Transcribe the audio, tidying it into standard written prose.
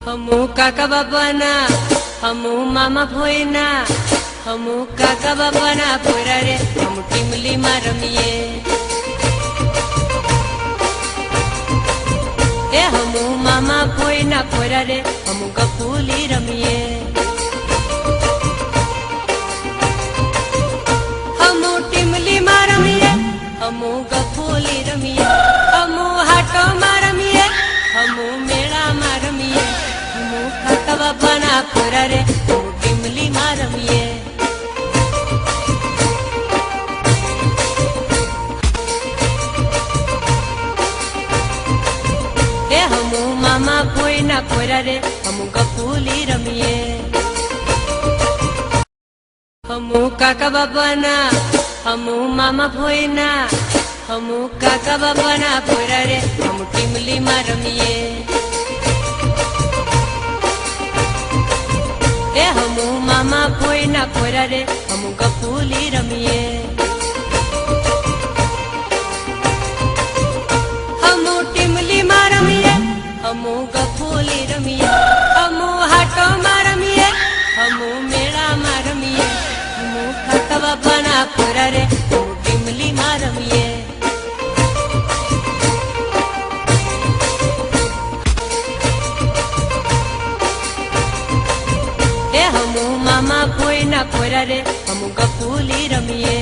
हमू काका बाबाना हमू मामा भोयना हमू काका बाबाना पोरा रे हम टीमली में रमीए। ए हमू मामा भोयना पोरा रे हम गफूली रमीए। हमू टीमली में रमीए हमू गफूली रमीए। हमू हाटो में रमीए हमू मेला में रमीए। हमू काका बाबाना पोरा रे हम टीमली में रमीए। हमू मामा भोयना पोरा रे हम गफूली रमीए। हमू काका बाबाना हमू मामा भोयना हमू काका बाबाना पोरा रे हम टीमली में रमीए। ए हमू मामा भोयना पोरा रे हम गफूली रमीए। हमू टीमली में रमीए हमू गफूली रमीए। हमू हाटो में रमीए हमू मेला में रमीए। हमू काका बाबाना पोरा रे हम टीमली में रमीए। ए हमू मामा भोयना पोरा रे हम गफूली रमीए।